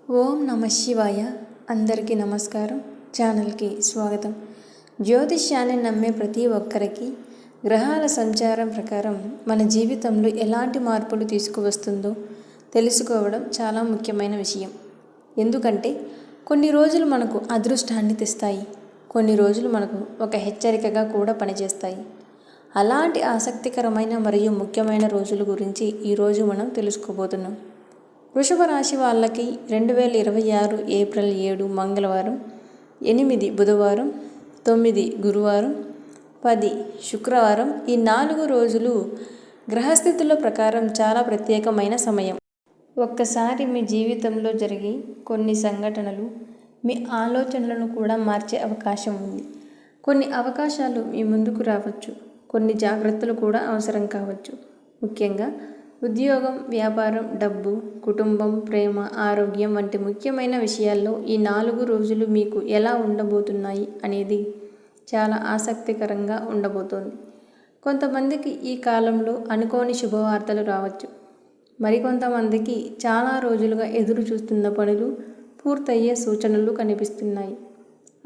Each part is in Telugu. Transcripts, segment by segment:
ఓం నమ శివాయ. అందరికీ నమస్కారం. ఛానల్కి స్వాగతం. జ్యోతిష్యాన్ని నమ్మే ప్రతి ఒక్కరికి గ్రహాల సంచారం ప్రకారం మన జీవితంలో ఎలాంటి మార్పులు తీసుకువస్తుందో తెలుసుకోవడం చాలా ముఖ్యమైన విషయం. ఎందుకంటే కొన్ని రోజులు మనకు అదృష్టాన్ని తెస్తాయి, కొన్ని రోజులు మనకు ఒక హెచ్చరికగా కూడా పనిచేస్తాయి. అలాంటి ఆసక్తికరమైన మరియు ముఖ్యమైన రోజుల గురించి ఈరోజు మనం తెలుసుకోబోతున్నాం. వృషభ రాశి వాళ్ళకి 2026 ఏప్రిల్ 7 మంగళవారం, 8 బుధవారం, 9 గురువారం, 10 శుక్రవారం, ఈ 4 రోజులు గ్రహస్థితుల ప్రకారం చాలా ప్రత్యేకమైన సమయం. ఒక్కసారి మీ జీవితంలో జరిగే కొన్ని సంఘటనలు మీ ఆలోచనలను కూడా మార్చే అవకాశం ఉంది. కొన్ని అవకాశాలు మీ ముందుకు రావచ్చు, కొన్ని జాగ్రత్తలు కూడా అవసరం కావచ్చు. ముఖ్యంగా ఉద్యోగం, వ్యాపారం, డబ్బు, కుటుంబం, ప్రేమ, ఆరోగ్యం వంటి ముఖ్యమైన విషయాల్లో ఈ 4 రోజులు మీకు ఎలా ఉండబోతున్నాయి అనేది చాలా ఆసక్తికరంగా ఉండబోతోంది. కొంతమందికి ఈ కాలంలో అనుకోని శుభవార్తలు రావచ్చు. మరికొంతమందికి చాలా రోజులుగా ఎదురు చూస్తున్న పనులు పూర్తయ్యే సూచనలు కనిపిస్తున్నాయి.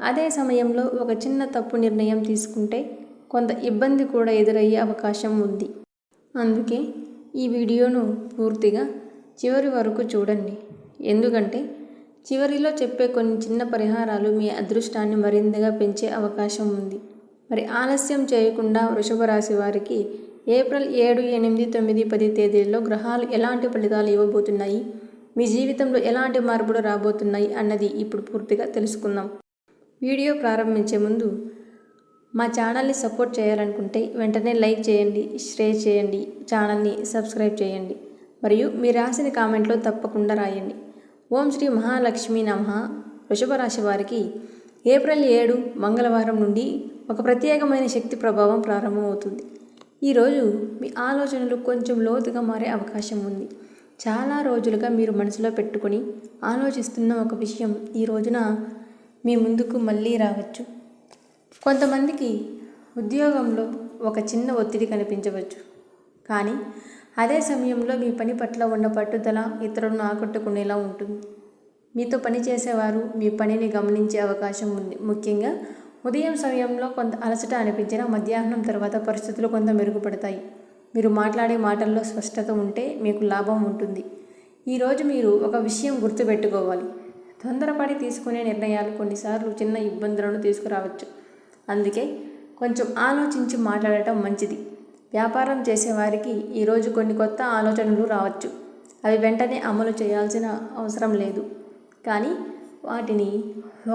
అదే సమయంలో ఒక చిన్న తప్పు నిర్ణయం తీసుకుంటే కొంత ఇబ్బంది కూడా ఎదురయ్యే అవకాశం ఉంది. అందుకే ఈ వీడియోను పూర్తిగా చివరి వరకు చూడండి. ఎందుకంటే చివరిలో చెప్పే కొన్ని చిన్న పరిహారాలు మీ అదృష్టాన్ని మరింతగా పెంచే అవకాశం ఉంది. మరి ఆలస్యం చేయకుండా వృషభ రాశి వారికి ఏప్రిల్ 7, 8, 9, 10 తేదీల్లో గ్రహాలు ఎలాంటి ఫలితాలు ఇవ్వబోతున్నాయి, మీ జీవితంలో ఎలాంటి మార్పులు రాబోతున్నాయి అన్నది ఇప్పుడు పూర్తిగా తెలుసుకుందాం. వీడియో ప్రారంభించే ముందు మా ఛానల్ని సపోర్ట్ చేయాలనుకుంటే వెంటనే లైక్ చేయండి, షేర్ చేయండి, ఛానల్ని సబ్స్క్రైబ్ చేయండి మరియు మీ రాసిన కామెంట్లో తప్పకుండా రాయండి. ఓం శ్రీ మహాలక్ష్మి నమః. వృషభ రాశి వారికి ఏప్రిల్ 7 మంగళవారం నుండి ఒక ప్రత్యేకమైన శక్తి ప్రభావం ప్రారంభమవుతుంది. ఈరోజు మీ ఆలోచనలు కొంచెం లోతుగా మారే అవకాశం ఉంది. చాలా రోజులుగా మీరు మనసులో పెట్టుకొని ఆలోచిస్తున్న ఒక విషయం ఈ రోజున మీ ముందుకు మళ్ళీ రావచ్చు. కొంతమందికి ఉద్యోగంలో ఒక చిన్న ఒత్తిడి కనిపించవచ్చు, కానీ అదే సమయంలో మీ పని పట్ల ఉన్న పట్టుదల ఇతరులను ఆకట్టుకునేలా ఉంటుంది. మీతో పని చేసేవారు మీ పనిని గమనించే అవకాశం ఉంది. ముఖ్యంగా ఉదయం సమయంలో కొంత అలసట అనిపించినా మధ్యాహ్నం తర్వాత పరిస్థితులు కొంత మెరుగుపడతాయి. మీరు మాట్లాడే మాటల్లో స్పష్టత ఉంటే మీకు లాభం ఉంటుంది. ఈరోజు మీరు ఒక విషయం గుర్తుపెట్టుకోవాలి. తొందరపడి తీసుకునే నిర్ణయాలు కొన్నిసార్లు చిన్న ఇబ్బందులను తీసుకురావచ్చు. అందుకే కొంచెం ఆలోచించి మాట్లాడటం మంచిది. వ్యాపారం చేసేవారికి ఈరోజు కొన్ని కొత్త ఆలోచనలు రావచ్చు. అవి వెంటనే అమలు చేయాల్సిన అవసరం లేదు, కానీ వాటిని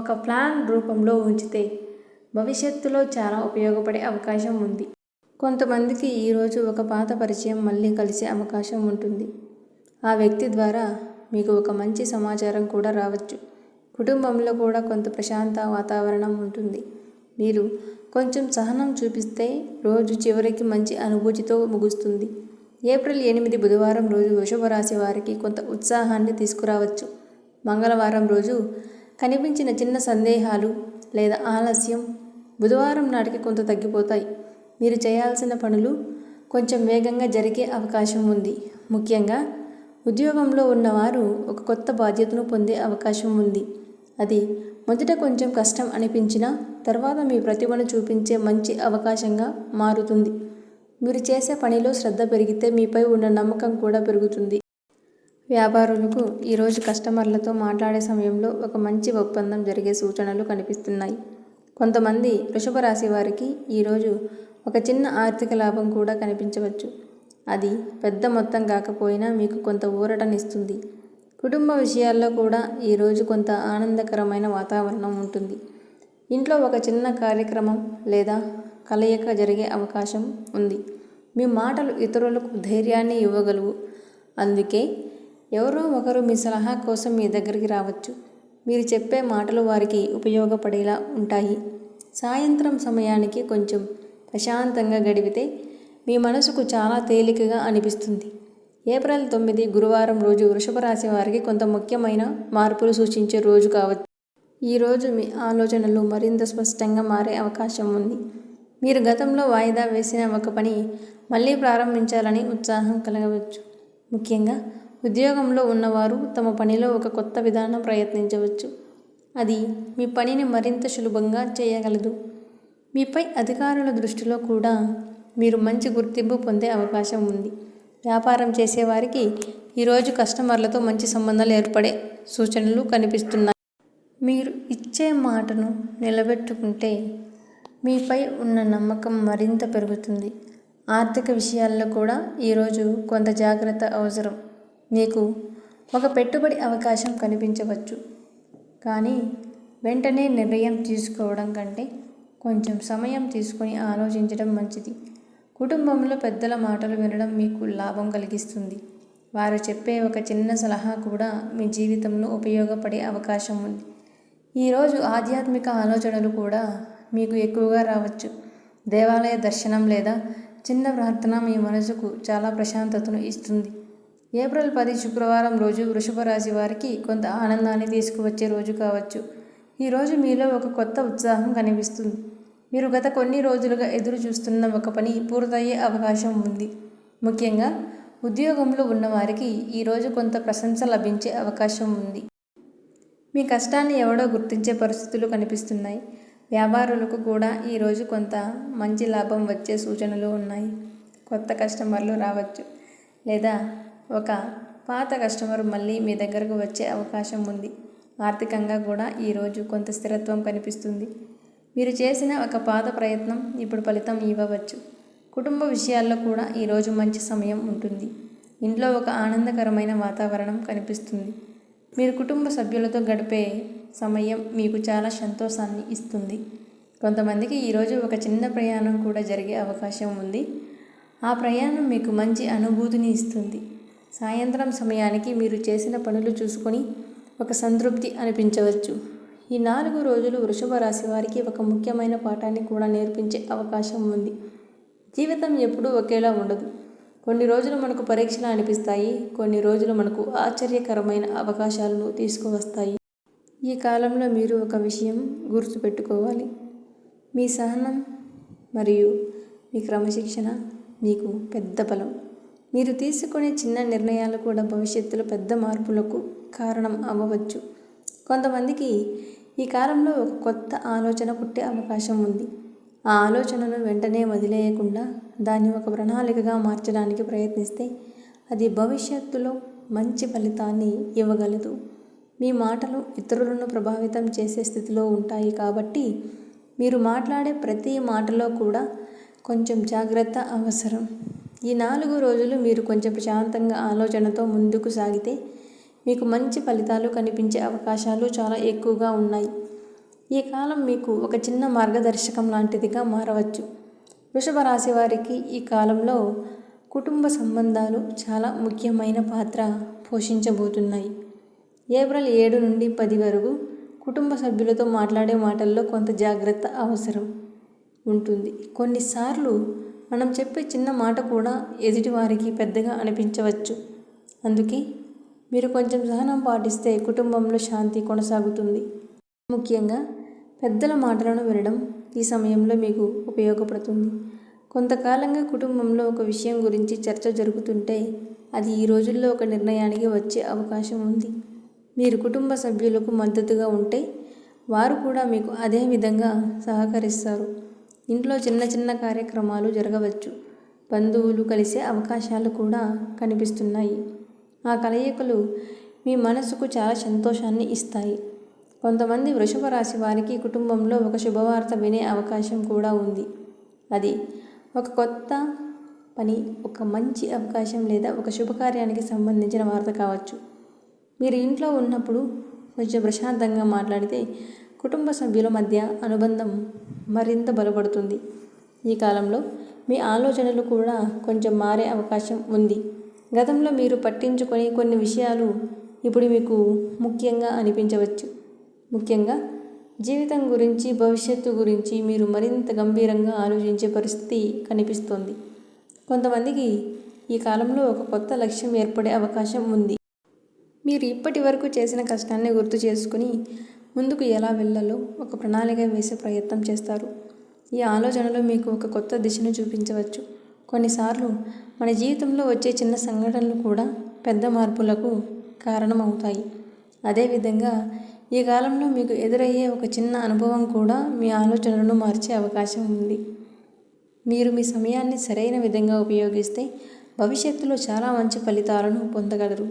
ఒక ప్లాన్ రూపంలో ఉంచితే భవిష్యత్తులో చాలా ఉపయోగపడే అవకాశం ఉంది. కొంతమందికి ఈరోజు ఒక పాత పరిచయం మళ్ళీ కలిసే అవకాశం ఉంటుంది. ఆ వ్యక్తి ద్వారా మీకు ఒక మంచి సమాచారం కూడా రావచ్చు. కుటుంబంలో కూడా కొంత ప్రశాంత వాతావరణం ఉంటుంది. మీరు కొంచెం సహనం చూపిస్తే రోజు చివరికి మంచి అనుభూతితో ముగుస్తుంది. ఏప్రిల్ 8 బుధవారం రోజు వృషభ రాశి వారికి కొంత ఉత్సాహాన్ని తీసుకురావచ్చు. మంగళవారం రోజు కనిపించిన చిన్న సందేహాలు లేదా ఆలస్యం బుధవారం నాటికి కొంత తగ్గిపోతాయి. మీరు చేయాల్సిన పనులు కొంచెం వేగంగా జరిగే అవకాశం ఉంది. ముఖ్యంగా ఉద్యోగంలో ఉన్నవారు ఒక కొత్త బాధ్యతను పొందే అవకాశం ఉంది. అది మొదట కొంచెం కష్టం అనిపించినా తర్వాత మీ ప్రతిభను చూపించే మంచి అవకాశంగా మారుతుంది. మీరు చేసే పనిలో శ్రద్ధ పెరిగితే మీపై ఉన్న నమ్మకం కూడా పెరుగుతుంది. వ్యాపారులకు ఈరోజు కస్టమర్లతో మాట్లాడే సమయంలో ఒక మంచి ఒప్పందం జరిగే సూచనలు కనిపిస్తున్నాయి. కొంతమంది వృషభ రాశి వారికి ఈరోజు ఒక చిన్న ఆర్థిక లాభం కూడా కనిపించవచ్చు. అది పెద్ద మొత్తం కాకపోయినా మీకు కొంత ఊరటనిస్తుంది. కుటుంబ విషయాల్లో కూడా ఈరోజు కొంత ఆనందకరమైన వాతావరణం ఉంటుంది. ఇంట్లో ఒక చిన్న కార్యక్రమం లేదా కలయిక జరిగే అవకాశం ఉంది. మీ మాటలు ఇతరులకు ధైర్యాన్ని ఇవ్వగలవు. అందుకే ఎవరో ఒకరు మీ సలహా కోసం మీ దగ్గరికి రావచ్చు. మీరు చెప్పే మాటలు వారికి ఉపయోగపడేలా ఉంటాయి. సాయంత్రం సమయానికి కొంచెం ప్రశాంతంగా గడిపితే మీ మనసుకు చాలా తేలికగా అనిపిస్తుంది. ఏప్రిల్ 9 గురువారం రోజు వృషభ రాశి వారికి కొంత ముఖ్యమైన మార్పులు సూచించే రోజు కావచ్చు. ఈరోజు మీ ఆలోచనలు మరింత స్పష్టంగా మారే అవకాశం ఉంది. మీరు గతంలో వాయిదా వేసిన ఒక పని మళ్ళీ ప్రారంభించాలని ఉత్సాహం కలగవచ్చు. ముఖ్యంగా ఉద్యోగంలో ఉన్నవారు తమ పనిలో ఒక కొత్త విధానం ప్రయత్నించవచ్చు. అది మీ పనిని మరింత సులభంగా చేయగలదు. మీపై అధికారుల దృష్టిలో కూడా మీరు మంచి గుర్తింపు పొందే అవకాశం ఉంది. వ్యాపారం చేసేవారికి ఈరోజు కస్టమర్లతో మంచి సంబంధాలు ఏర్పడే సూచనలు కనిపిస్తున్నాయి. మీరు ఇచ్చే మాటను నిలబెట్టుకుంటే మీపై ఉన్న నమ్మకం మరింత పెరుగుతుంది. ఆర్థిక విషయాల్లో కూడా ఈరోజు కొంత జాగ్రత్త అవసరం. మీకు ఒక పెట్టుబడి అవకాశం కనిపించవచ్చు, కానీ వెంటనే నిర్ణయం తీసుకోవడం కంటే కొంచెం సమయం తీసుకొని ఆలోచించడం మంచిది. కుటుంబంలో పెద్దల మాటలు వినడం మీకు లాభం కలిగిస్తుంది. వారు చెప్పే ఒక చిన్న సలహా కూడా మీ జీవితంలో ఉపయోగపడే అవకాశం ఉంది. ఈరోజు ఆధ్యాత్మిక ఆలోచనలు కూడా మీకు ఎక్కువగా రావచ్చు. దేవాలయ దర్శనం లేదా చిన్న ప్రార్థన మీ మనసుకు చాలా ప్రశాంతతను ఇస్తుంది. ఏప్రిల్ 10 శుక్రవారం రోజు వృషభ రాశి వారికి కొంత ఆనందాన్ని తీసుకువచ్చే రోజు కావచ్చు. ఈరోజు మీలో ఒక కొత్త ఉత్సాహం కనిపిస్తుంది. మీరు గత కొన్ని రోజులుగా ఎదురు చూస్తున్న ఒక పని పూర్తయ్యే అవకాశం ఉంది. ముఖ్యంగా ఉద్యోగంలో ఉన్నవారికి ఈరోజు కొంత ప్రశంస లభించే అవకాశం ఉంది. మీ కష్టాన్ని ఎవడో గుర్తించే పరిస్థితులు కనిపిస్తున్నాయి. వ్యాపారులకు కూడా ఈరోజు కొంత మంచి లాభం వచ్చే సూచనలు ఉన్నాయి. కొత్త కస్టమర్లు రావచ్చు, లేదా ఒక పాత కస్టమర్ మళ్ళీ మీ దగ్గరకు వచ్చే అవకాశం ఉంది. ఆర్థికంగా కూడా ఈరోజు కొంత స్థిరత్వం కనిపిస్తుంది. మీరు చేసిన ఒక పాత ప్రయత్నం ఇప్పుడు ఫలితం ఇవ్వవచ్చు. కుటుంబ విషయాల్లో కూడా ఈరోజు మంచి సమయం ఉంటుంది. ఇంట్లో ఒక ఆనందకరమైన వాతావరణం కనిపిస్తుంది. మీరు కుటుంబ సభ్యులతో గడిపే సమయం మీకు చాలా సంతోషాన్ని ఇస్తుంది. కొంతమందికి ఈరోజు ఒక చిన్న ప్రయాణం కూడా జరిగే అవకాశం ఉంది. ఆ ప్రయాణం మీకు మంచి అనుభూతిని ఇస్తుంది. సాయంత్రం సమయానికి మీరు చేసిన పనులు చూసుకొని ఒక సంతృప్తి అనిపించవచ్చు. ఈ 4 రోజులు వృషభ రాశి వారికి ఒక ముఖ్యమైన పాఠాన్ని కూడా నేర్పించే అవకాశం ఉంది. జీవితం ఎప్పుడూ ఒకేలా ఉండదు. కొన్ని రోజులు మనకు పరీక్షలు అనిపిస్తాయి, కొన్ని రోజులు మనకు ఆశ్చర్యకరమైన అవకాశాలను తీసుకువస్తాయి. ఈ కాలంలో మీరు ఒక విషయం గుర్తుపెట్టుకోవాలి. మీ సహనం మరియు మీ క్రమశిక్షణ మీకు పెద్ద బలం. మీరు తీసుకునే చిన్న నిర్ణయాలు కూడా భవిష్యత్తులో పెద్ద మార్పులకు కారణం అవ్వవచ్చు. కొంతమందికి ఈ కాలంలో ఒక కొత్త ఆలోచన పుట్టే అవకాశం ఉంది. ఆ ఆలోచనను వెంటనే వదిలేయకుండా దాన్ని ఒక ప్రణాళికగా మార్చడానికి ప్రయత్నిస్తే అది భవిష్యత్తులో మంచి ఫలితాన్ని ఇవ్వగలదు. మీ మాటలు ఇతరులను ప్రభావితం చేసే స్థితిలో ఉంటాయి కాబట్టి మీరు మాట్లాడే ప్రతి మాటలో కూడా కొంచెం జాగ్రత్త అవసరం. ఈ 4 రోజులు మీరు కొంచెం ప్రశాంతంగా ఆలోచనతో ముందుకు సాగితే మీకు మంచి ఫలితాలు కనిపించే అవకాశాలు చాలా ఎక్కువగా ఉన్నాయి. ఈ కాలం మీకు ఒక చిన్న మార్గదర్శకం లాంటిదిగా మారవచ్చు. వృషభ రాశి వారికి ఈ కాలంలో కుటుంబ సంబంధాలు చాలా ముఖ్యమైన పాత్ర పోషించబోతున్నాయి. ఏప్రిల్ 7 నుండి 10 వరకు కుటుంబ సభ్యులతో మాట్లాడే మాటల్లో కొంత జాగ్రత్త అవసరం ఉంటుంది. కొన్నిసార్లు మనం చెప్పే చిన్న మాట కూడా ఎదుటివారికి పెద్దగా అనిపించవచ్చు. అందుకే మీరు కొంచెం సహనం పాటిస్తే కుటుంబంలో శాంతి కొనసాగుతుంది. ముఖ్యంగా పెద్దల మాటలను వినడం ఈ సమయంలో మీకు ఉపయోగపడుతుంది. కొంతకాలంగా కుటుంబంలో ఒక విషయం గురించి చర్చ జరుగుతుంటే అది ఈ రోజుల్లో ఒక నిర్ణయానికి వచ్చే అవకాశం ఉంది. మీరు కుటుంబ సభ్యులకు మద్దతుగా ఉంటే వారు కూడా మీకు అదే విధంగా సహకరిస్తారు. ఇంట్లో చిన్న చిన్న కార్యక్రమాలు జరగవచ్చు. బంధువులు కలిసే అవకాశాలు కూడా కనిపిస్తున్నాయి. ఆ కలయికలు మీ మనసుకు చాలా సంతోషాన్ని ఇస్తాయి. కొంతమంది వృషభ రాశి వారికి కుటుంబంలో ఒక శుభవార్త వినే అవకాశం కూడా ఉంది. అది ఒక కొత్త పని, ఒక మంచి అవకాశం లేదా ఒక శుభకార్యానికి సంబంధించిన వార్త కావచ్చు. మీరు ఇంట్లో ఉన్నప్పుడు కొంచెం ప్రశాంతంగా మాట్లాడితే కుటుంబ సభ్యుల మధ్య అనుబంధం మరింత బలపడుతుంది. ఈ కాలంలో మీ ఆలోచనలు కూడా కొంచెం మారే అవకాశం ఉంది. గతంలో మీరు పట్టించుకొని కొన్ని విషయాలు ఇప్పుడు మీకు ముఖ్యంగా అనిపించవచ్చు. ముఖ్యంగా జీవితం గురించి, భవిష్యత్తు గురించి మీరు మరింత గంభీరంగా ఆలోచించే పరిస్థితి కనిపిస్తోంది. కొంతమందికి ఈ కాలంలో ఒక కొత్త లక్ష్యం ఏర్పడే అవకాశం ఉంది. మీరు ఇప్పటి వరకు చేసిన కష్టాన్ని గుర్తు చేసుకుని ముందుకు ఎలా వెళ్ళాలో ఒక ప్రణాళిక వేసే ప్రయత్నం చేస్తారు. ఈ ఆలోచనలు మీకు ఒక కొత్త దిశను చూపించవచ్చు. కొన్నిసార్లు మన జీవితంలో వచ్చే చిన్న సంఘటనలు కూడా పెద్ద మార్పులకు కారణమవుతాయి. అదేవిధంగా ఈ కాలంలో మీకు ఎదురయ్యే ఒక చిన్న అనుభవం కూడా మీ ఆలోచనలను మార్చే అవకాశం ఉంది. మీరు మీ సమయాన్ని సరైన విధంగా ఉపయోగిస్తే భవిష్యత్తులో చాలా మంచి ఫలితాలను పొందగలరు.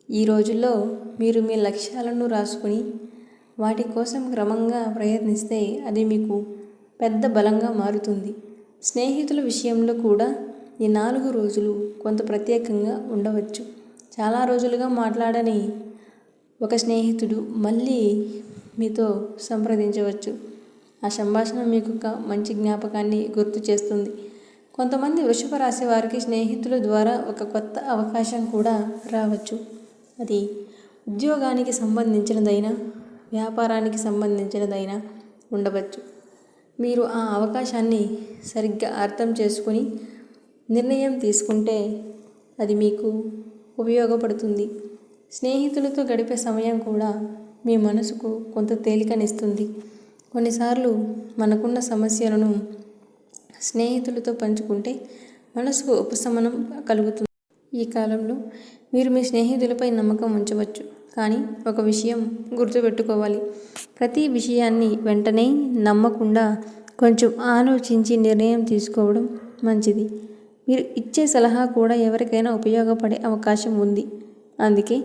ఈ రోజుల్లో మీరు మీ లక్ష్యాలను రాసుకుని వాటి కోసం క్రమంగా ప్రయత్నిస్తే అది మీకు పెద్ద బలంగా మారుతుంది. స్నేహితుల విషయంలో కూడా ఈ 4 రోజులు కొంత ప్రత్యేకంగా ఉండవచ్చు. చాలా రోజులుగా మాట్లాడని ఒక స్నేహితుడు మళ్ళీ మీతో సంప్రదించవచ్చు. ఆ సంభాషణ మీకు ఒక మంచి జ్ఞాపకాన్ని గుర్తు చేస్తుంది. కొంతమంది వృషభ రాశి వారికి స్నేహితుల ద్వారా ఒక కొత్త అవకాశం కూడా రావచ్చు. అది ఉద్యోగానికి సంబంధించినదైనా వ్యాపారానికి సంబంధించినదైనా ఉండవచ్చు. మీరు ఆ అవకాశాన్ని సరిగ్గా అర్థం చేసుకుని నిర్ణయం తీసుకుంటే అది మీకు ఉపయోగపడుతుంది. స్నేహితులతో గడిపే సమయం కూడా మీ మనసుకు కొంత తేలికనిస్తుంది. కొన్నిసార్లు మనకున్న సమస్యలను స్నేహితులతో పంచుకుంటే మనసుకు ఉపశమనం కలుగుతుంది. ఈ కాలంలో మీరు మీ స్నేహితులపై నమ్మకం ఉంచవచ్చు. కానీ ఒక విషయం గుర్తుపెట్టుకోవాలి. ప్రతి విషయాన్ని వెంటనే నమ్మకుండా కొంచెం ఆలోచించి నిర్ణయం తీసుకోవడం మంచిది. మీరు ఇచ్చే సలహా కూడా ఎవరికైనా ఉపయోగపడే అవకాశం ఉంది. అందుకే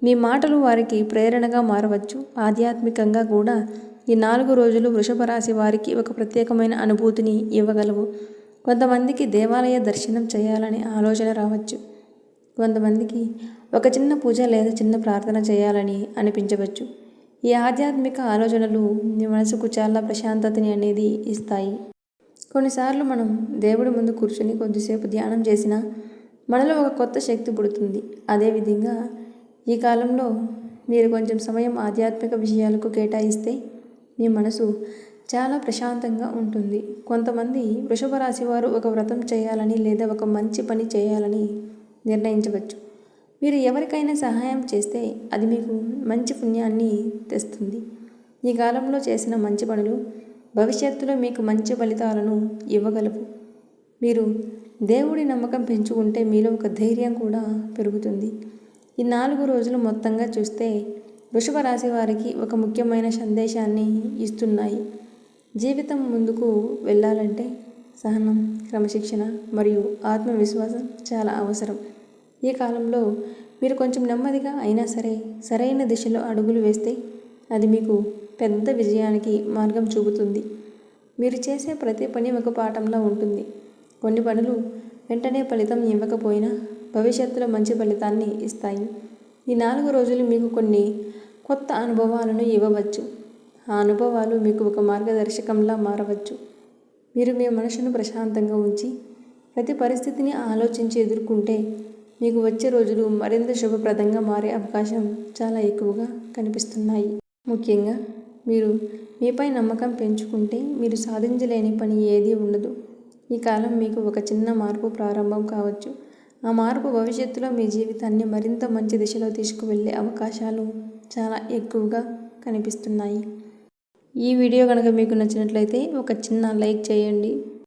మీ మాటలు వారికి ప్రేరణగా మారవచ్చు. ఆధ్యాత్మికంగా కూడా ఈ 4 రోజులు వృషభ రాశి వారికి ఒక ప్రత్యేకమైన అనుభూతిని ఇవ్వగలవు. కొంతమందికి దేవాలయ దర్శనం చేయాలనే ఆలోచన రావచ్చు. కొంతమందికి ఒక చిన్న పూజ లేదా చిన్న ప్రార్థన చేయాలని అనిపించవచ్చు. ఈ ఆధ్యాత్మిక ఆలోచనలు మీ మనసుకు చాలా ప్రశాంతతని అనేది ఇస్తాయి. కొన్నిసార్లు మనం దేవుడి ముందు కూర్చొని కొద్దిసేపు ధ్యానం చేసినా మనలో ఒక కొత్త శక్తి పుడుతుంది. అదేవిధంగా ఈ కాలంలో మీరు కొంచెం సమయం ఆధ్యాత్మిక విషయాలకు కేటాయిస్తే మీ మనసు చాలా ప్రశాంతంగా ఉంటుంది. కొంతమంది వృషభ రాశి వారు ఒక వ్రతం చేయాలని లేదా ఒక మంచి పని చేయాలని నిర్ణయించవచ్చు. మీరు ఎవరికైనా సహాయం చేస్తే అది మీకు మంచి పుణ్యాన్ని తెస్తుంది. ఈ కాలంలో చేసిన మంచి పనులు భవిష్యత్తులో మీకు మంచి ఫలితాలను ఇవ్వగలవు. మీరు దేవుడి నమ్మకం పెంచుకుంటే మీలో ఒక ధైర్యం కూడా పెరుగుతుంది. ఈ 4 రోజులు మొత్తంగా చూస్తే వృషభ రాశి వారికి ఒక ముఖ్యమైన సందేశాన్ని ఇస్తున్నాయి. జీవితం ముందుకు వెళ్ళాలంటే సహనం, క్రమశిక్షణ మరియు ఆత్మవిశ్వాసం చాలా అవసరం. ఈ కాలంలో మీరు కొంచెం నెమ్మదిగా అయినా సరే సరైన దిశలో అడుగులు వేస్తే అది మీకు పెద్ద విజయానికి మార్గం చూపుతుంది. మీరు చేసే ప్రతి పని ఒక పాఠంలా ఉంటుంది. కొన్ని పనులు వెంటనే ఫలితం ఇవ్వకపోయినా భవిష్యత్తులో మంచి ఫలితాన్ని ఇస్తాయి. ఈ 4 రోజులు మీకు కొన్ని కొత్త అనుభవాలను ఇవ్వవచ్చు. ఆ అనుభవాలు మీకు ఒక మార్గదర్శకంలా మారవచ్చు. మీరు మీ మనసును ప్రశాంతంగా ఉంచి ప్రతి పరిస్థితిని ఆలోచించి ఎదుర్కొంటే మీకు వచ్చే రోజులు మరింత శుభప్రదంగా మారే అవకాశం చాలా ఎక్కువగా కనిపిస్తున్నాయి. ముఖ్యంగా మీరు మీపై నమ్మకం పెంచుకుంటే మీరు సాధించలేని పని ఏదీ ఉండదు. ఈ కాలం మీకు ఒక చిన్న మార్పు ప్రారంభం కావచ్చు. ఆ మార్పు భవిష్యత్తులో మీ జీవితాన్ని మరింత మంచి దిశలో తీసుకువెళ్ళే అవకాశాలు చాలా ఎక్కువగా కనిపిస్తున్నాయి. ఈ వీడియో కనుక మీకు నచ్చినట్లయితే ఒక చిన్న లైక్ చేయండి.